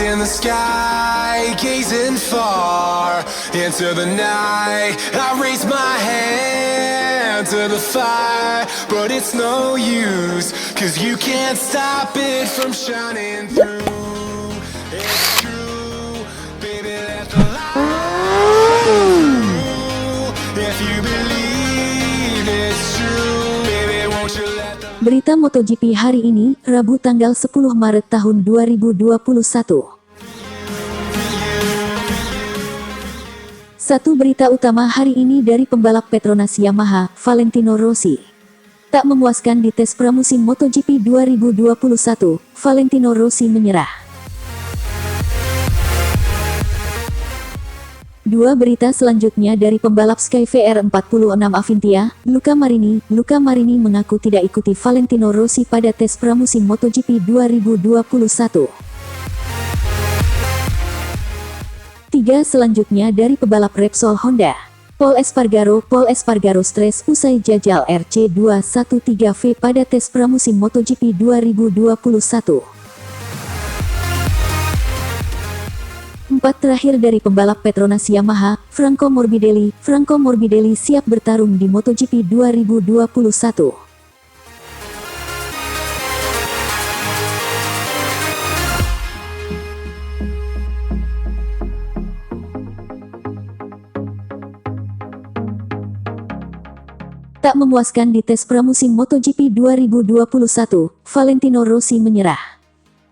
in the sky, gazing far into the night. I raise my hand to the fire, but it's no use, 'cause you can't stop it from shining through. It's true, baby, let the light through. If you believe it's true, baby, won't you let the... Berita MotoGP hari ini, Rabu tanggal 10 Maret tahun 2021. Satu berita utama hari ini dari pembalap Petronas Yamaha, Valentino Rossi. Tak memuaskan di tes pramusim MotoGP 2021, Valentino Rossi menyerah. Dua berita selanjutnya dari pembalap Sky VR46 Avintia, Luca Marini. Luca Marini mengaku tidak ikuti Valentino Rossi pada tes pramusim MotoGP 2021. Tiga selanjutnya dari pebalap Repsol Honda, Pol Espargaro stres usai jajal RC213V pada tes pramusim MotoGP 2021. Empat terakhir dari pembalap Petronas Yamaha, Franco Morbidelli. Franco Morbidelli siap bertarung di MotoGP 2021. Tak memuaskan di tes pramusim MotoGP 2021, Valentino Rossi menyerah.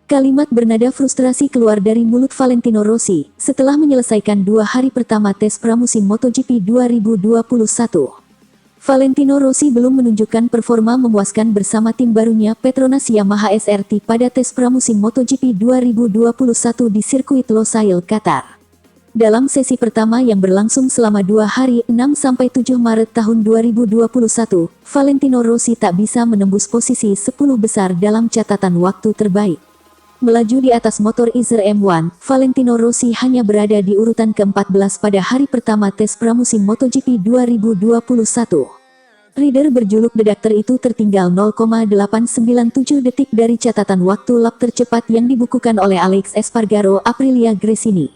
Kalimat bernada frustrasi keluar dari mulut Valentino Rossi setelah menyelesaikan 2 hari pertama tes pramusim MotoGP 2021. Valentino Rossi belum menunjukkan performa memuaskan bersama tim barunya Petronas Yamaha SRT pada tes pramusim MotoGP 2021 di sirkuit Losail, Qatar. Dalam sesi pertama yang berlangsung selama 2 hari 6-7 Maret tahun 2021, Valentino Rossi tak bisa menembus posisi 10 besar dalam catatan waktu terbaik. Melaju di atas motor Izer M1, Valentino Rossi hanya berada di urutan ke-14 pada hari pertama tes pramusim MotoGP 2021. Rider berjuluk The Doctor itu tertinggal 0,897 detik dari catatan waktu lap tercepat yang dibukukan oleh Alex Espargaro Aprilia Gresini.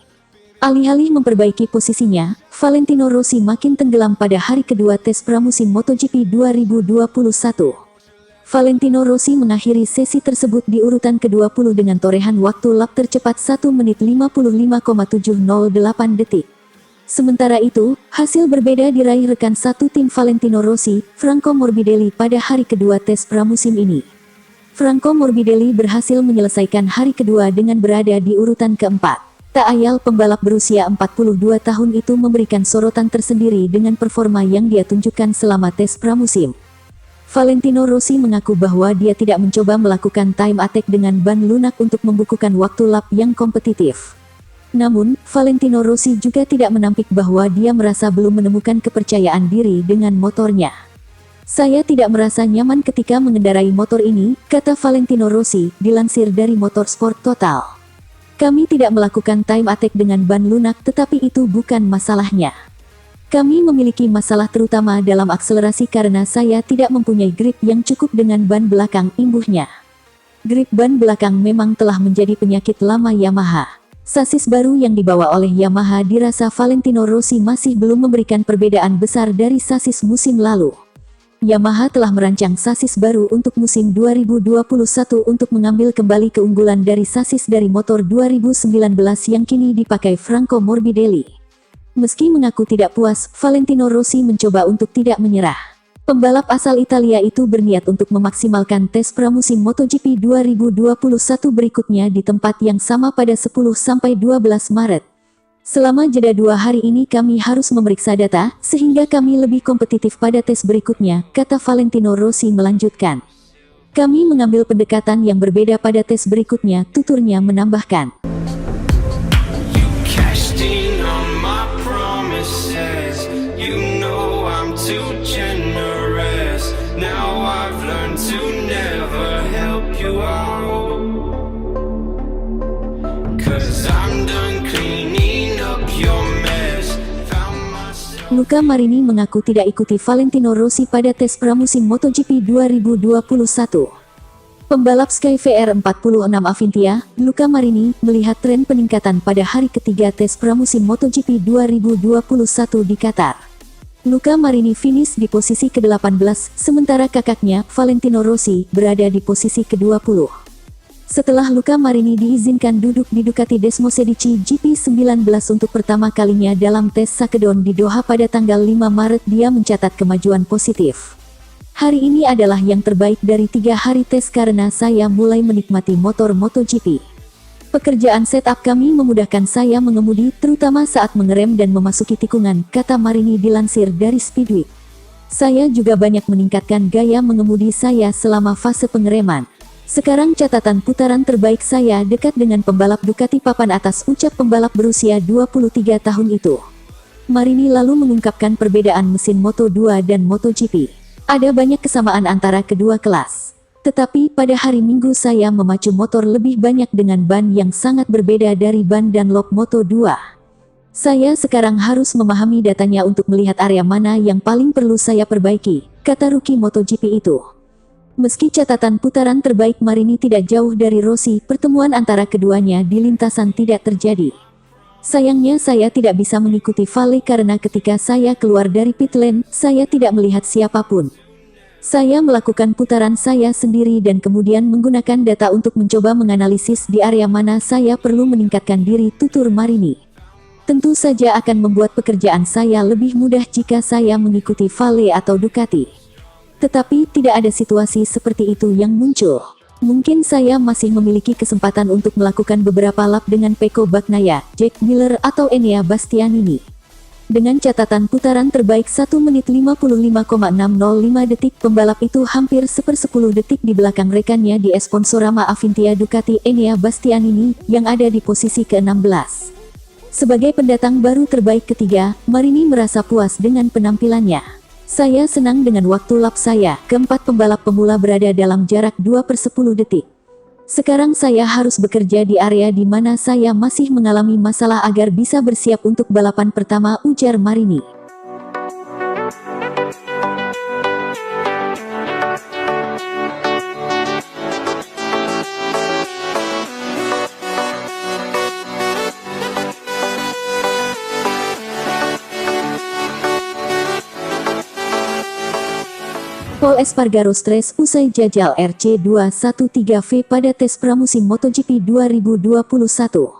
Alih-alih memperbaiki posisinya, Valentino Rossi makin tenggelam pada hari kedua tes pramusim MotoGP 2021. Valentino Rossi mengakhiri sesi tersebut di urutan ke-20 dengan torehan waktu lap tercepat 1 menit 55,708 detik. Sementara itu, hasil berbeda diraih rekan satu tim Valentino Rossi, Franco Morbidelli pada hari kedua tes pramusim ini. Franco Morbidelli berhasil menyelesaikan hari kedua dengan berada di urutan keempat. Tak ayal pembalap berusia 42 tahun itu memberikan sorotan tersendiri dengan performa yang dia tunjukkan selama tes pramusim. Valentino Rossi mengaku bahwa dia tidak mencoba melakukan time attack dengan ban lunak untuk membukukan waktu lap yang kompetitif. Namun, Valentino Rossi juga tidak menampik bahwa dia merasa belum menemukan kepercayaan diri dengan motornya. Saya tidak merasa nyaman ketika mengendarai motor ini, kata Valentino Rossi, dilansir dari Motorsport Total. Kami tidak melakukan time attack dengan ban lunak, tetapi itu bukan masalahnya. Kami memiliki masalah terutama dalam akselerasi karena saya tidak mempunyai grip yang cukup dengan ban belakang, imbuhnya. Grip ban belakang memang telah menjadi penyakit lama Yamaha. Sasis baru yang dibawa oleh Yamaha dirasa Valentino Rossi masih belum memberikan perbedaan besar dari sasis musim lalu. Yamaha telah merancang sasis baru untuk musim 2021 untuk mengambil kembali keunggulan dari sasis dari motor 2019 yang kini dipakai Franco Morbidelli. Meski mengaku tidak puas, Valentino Rossi mencoba untuk tidak menyerah. Pembalap asal Italia itu berniat untuk memaksimalkan tes pramusim MotoGP 2021 berikutnya di tempat yang sama pada 10-12 Maret. Selama jeda 2 hari ini kami harus memeriksa data, sehingga kami lebih kompetitif pada tes berikutnya, kata Valentino Rossi melanjutkan. Kami mengambil pendekatan yang berbeda pada tes berikutnya, tuturnya menambahkan. Luca Marini mengaku tidak ikuti Valentino Rossi pada tes pramusim MotoGP 2021. Pembalap Sky VR46 Avintia, Luca Marini, melihat tren peningkatan pada hari ketiga tes pramusim MotoGP 2021 di Qatar. Luca Marini finish di posisi ke-18, sementara kakaknya, Valentino Rossi, berada di posisi ke-20. Setelah Luca Marini diizinkan duduk di Ducati Desmosedici GP19 untuk pertama kalinya dalam tes Sakedon di Doha pada tanggal 5 Maret, dia mencatat kemajuan positif. Hari ini adalah yang terbaik dari 3 hari tes karena saya mulai menikmati motor MotoGP. Pekerjaan setup kami memudahkan saya mengemudi, terutama saat mengerem dan memasuki tikungan, kata Marini dilansir dari Speedweek. Saya juga banyak meningkatkan gaya mengemudi saya selama fase pengereman. Sekarang catatan putaran terbaik saya dekat dengan pembalap Ducati papan atas, ucap pembalap berusia 23 tahun itu. Marini lalu mengungkapkan perbedaan mesin Moto2 dan MotoGP. Ada banyak kesamaan antara kedua kelas. Tetapi pada hari Minggu saya memacu motor lebih banyak dengan ban yang sangat berbeda dari ban Dunlop Moto2. Saya sekarang harus memahami datanya untuk melihat area mana yang paling perlu saya perbaiki, kata rookie MotoGP itu. Meski catatan putaran terbaik Marini tidak jauh dari Rossi, pertemuan antara keduanya di lintasan tidak terjadi. Sayangnya saya tidak bisa mengikuti Vale karena ketika saya keluar dari pit lane, saya tidak melihat siapapun. Saya melakukan putaran saya sendiri dan kemudian menggunakan data untuk mencoba menganalisis di area mana saya perlu meningkatkan diri, tutur Marini. Tentu saja akan membuat pekerjaan saya lebih mudah jika saya mengikuti Vale atau Ducati. Tetapi tidak ada situasi seperti itu yang muncul. Mungkin saya masih memiliki kesempatan untuk melakukan beberapa lap dengan Pecco Bagnaia, Jack Miller atau Enea Bastianini. Dengan catatan putaran terbaik 1 menit 55,605 detik, pembalap itu hampir 1/10 detik di belakang rekannya di Sponsorama Avintia Ducati, Enea Bastianini, yang ada di posisi ke-16. Sebagai pendatang baru terbaik ketiga, Marini merasa puas dengan penampilannya. Saya senang dengan waktu lap saya, keempat pembalap pemula berada dalam jarak 2/10 detik. Sekarang saya harus bekerja di area di mana saya masih mengalami masalah agar bisa bersiap untuk balapan pertama, ujar Marini. Pol Espargaro stres usai jajal RC213V pada tes pramusim MotoGP 2021.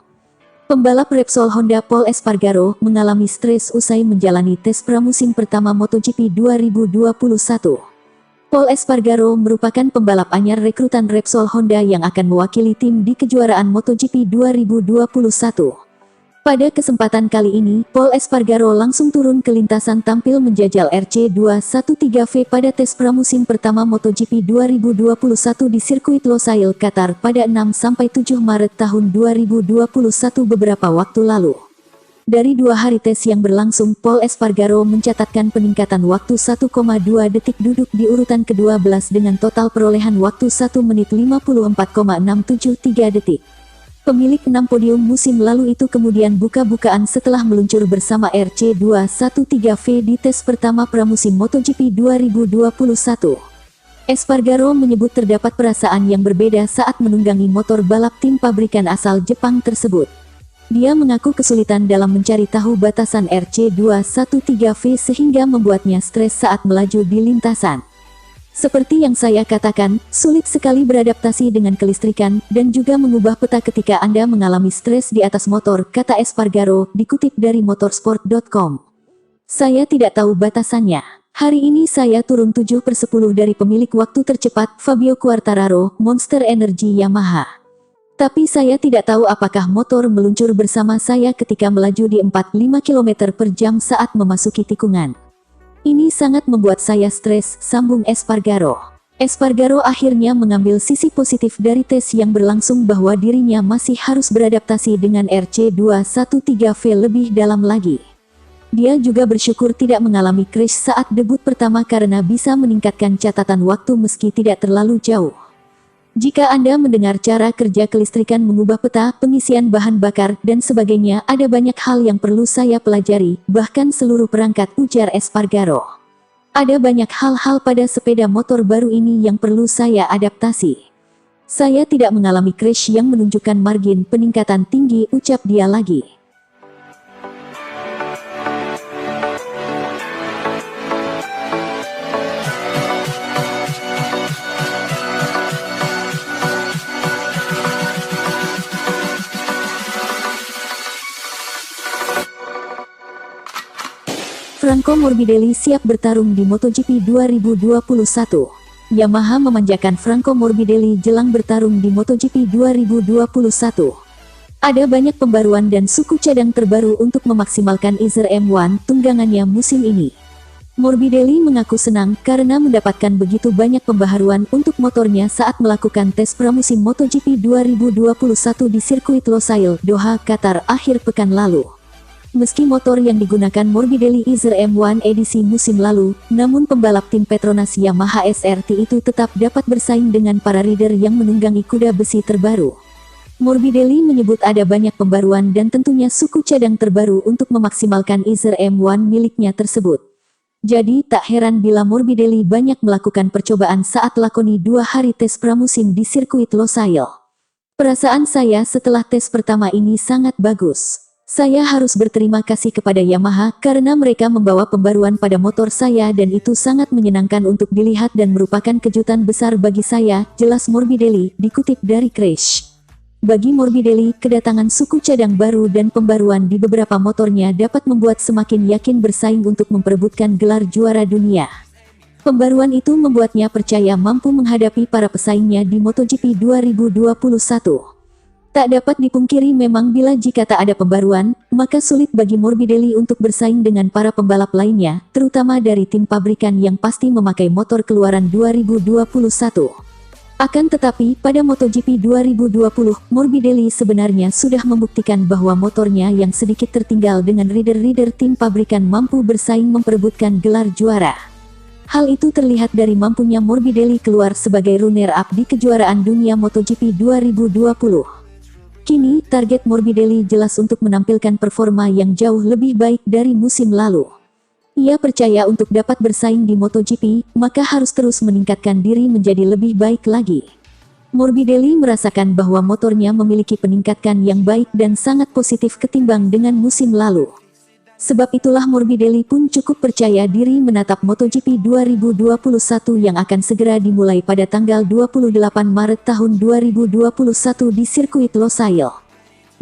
Pembalap Repsol Honda Pol Espargaro mengalami stres usai menjalani tes pramusim pertama MotoGP 2021. Pol Espargaro merupakan pembalap anyar rekrutan Repsol Honda yang akan mewakili tim di kejuaraan MotoGP 2021. Pada kesempatan kali ini, Pol Espargaro langsung turun ke lintasan tampil menjajal RC213V pada tes pramusim pertama MotoGP 2021 di sirkuit Losail, Qatar pada 6-7 Maret tahun 2021 beberapa waktu lalu. Dari 2 hari tes yang berlangsung, Pol Espargaro mencatatkan peningkatan waktu 1,2 detik, duduk di urutan ke-12 dengan total perolehan waktu 1 menit 54,673 detik. Pemilik 6 podium musim lalu itu kemudian buka-bukaan setelah meluncur bersama RC213V di tes pertama pramusim MotoGP 2021. Espargaro menyebut terdapat perasaan yang berbeda saat menunggangi motor balap tim pabrikan asal Jepang tersebut. Dia mengaku kesulitan dalam mencari tahu batasan RC213V sehingga membuatnya stres saat melaju di lintasan. Seperti yang saya katakan, sulit sekali beradaptasi dengan kelistrikan, dan juga mengubah peta ketika Anda mengalami stres di atas motor, kata Espargaro, dikutip dari motorsport.com. Saya tidak tahu batasannya. Hari ini saya turun 7/10 dari pemilik waktu tercepat, Fabio Quartararo, Monster Energy Yamaha. Tapi saya tidak tahu apakah motor meluncur bersama saya ketika melaju di 45 km per jam saat memasuki tikungan. Ini sangat membuat saya stres, sambung Espargaro. Espargaro akhirnya mengambil sisi positif dari tes yang berlangsung bahwa dirinya masih harus beradaptasi dengan RC213V lebih dalam lagi. Dia juga bersyukur tidak mengalami crash saat debut pertama karena bisa meningkatkan catatan waktu meski tidak terlalu jauh. Jika Anda mendengar cara kerja kelistrikan mengubah peta, pengisian bahan bakar, dan sebagainya, ada banyak hal yang perlu saya pelajari, bahkan seluruh perangkat, ujar Espargaro. Ada banyak hal-hal pada sepeda motor baru ini yang perlu saya adaptasi. Saya tidak mengalami crash yang menunjukkan margin peningkatan tinggi, ucap dia lagi. Franco Morbidelli siap bertarung di MotoGP 2021. Yamaha memanjakan Franco Morbidelli jelang bertarung di MotoGP 2021. Ada banyak pembaruan dan suku cadang terbaru untuk memaksimalkan Izer M1 tunggangannya musim ini. Morbidelli mengaku senang karena mendapatkan begitu banyak pembaharuan untuk motornya saat melakukan tes pramusim MotoGP 2021 di sirkuit Losail, Doha, Qatar akhir pekan lalu. Meski motor yang digunakan Morbidelli Izer M1 edisi musim lalu, namun pembalap tim Petronas Yamaha SRT itu tetap dapat bersaing dengan para rider yang menunggangi kuda besi terbaru. Morbidelli menyebut ada banyak pembaruan dan tentunya suku cadang terbaru untuk memaksimalkan Izer M1 miliknya tersebut. Jadi tak heran bila Morbidelli banyak melakukan percobaan saat lakoni 2 hari tes pramusim di sirkuit Losail. Perasaan saya setelah tes pertama ini sangat bagus. Saya harus berterima kasih kepada Yamaha karena mereka membawa pembaruan pada motor saya dan itu sangat menyenangkan untuk dilihat dan merupakan kejutan besar bagi saya, jelas Morbidelli, dikutip dari Crash. Bagi Morbidelli, kedatangan suku cadang baru dan pembaruan di beberapa motornya dapat membuat semakin yakin bersaing untuk memperebutkan gelar juara dunia. Pembaruan itu membuatnya percaya mampu menghadapi para pesaingnya di MotoGP 2021. Tak dapat dipungkiri memang bila jika tak ada pembaruan, maka sulit bagi Morbidelli untuk bersaing dengan para pembalap lainnya, terutama dari tim pabrikan yang pasti memakai motor keluaran 2021. Akan tetapi, pada MotoGP 2020, Morbidelli sebenarnya sudah membuktikan bahwa motornya yang sedikit tertinggal dengan rider-rider tim pabrikan mampu bersaing memperebutkan gelar juara. Hal itu terlihat dari mampunya Morbidelli keluar sebagai runner-up di kejuaraan dunia MotoGP 2020. Kini, target Morbidelli jelas untuk menampilkan performa yang jauh lebih baik dari musim lalu. Ia percaya untuk dapat bersaing di MotoGP, maka harus terus meningkatkan diri menjadi lebih baik lagi. Morbidelli merasakan bahwa motornya memiliki peningkatan yang baik dan sangat positif ketimbang dengan musim lalu. Sebab itulah Morbidelli pun cukup percaya diri menatap MotoGP 2021 yang akan segera dimulai pada tanggal 28 Maret tahun 2021 di sirkuit Losail.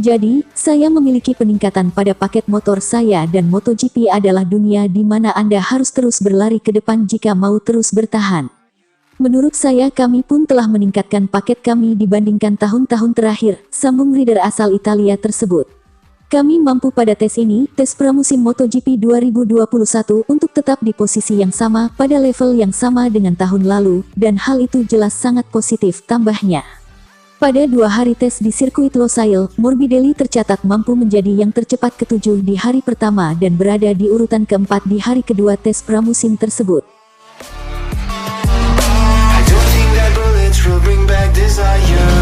Jadi, saya memiliki peningkatan pada paket motor saya dan MotoGP adalah dunia di mana Anda harus terus berlari ke depan jika mau terus bertahan. Menurut saya kami pun telah meningkatkan paket kami dibandingkan tahun-tahun terakhir, sambung rider asal Italia tersebut. Kami mampu pada tes ini, tes pramusim MotoGP 2021 untuk tetap di posisi yang sama, pada level yang sama dengan tahun lalu, dan hal itu jelas sangat positif, tambahnya. Pada 2 hari tes di sirkuit Losail, Morbidelli tercatat mampu menjadi yang tercepat ke-7 di hari pertama dan berada di urutan ke-4 di hari kedua tes pramusim tersebut. I don't think that bullets will bring back desire.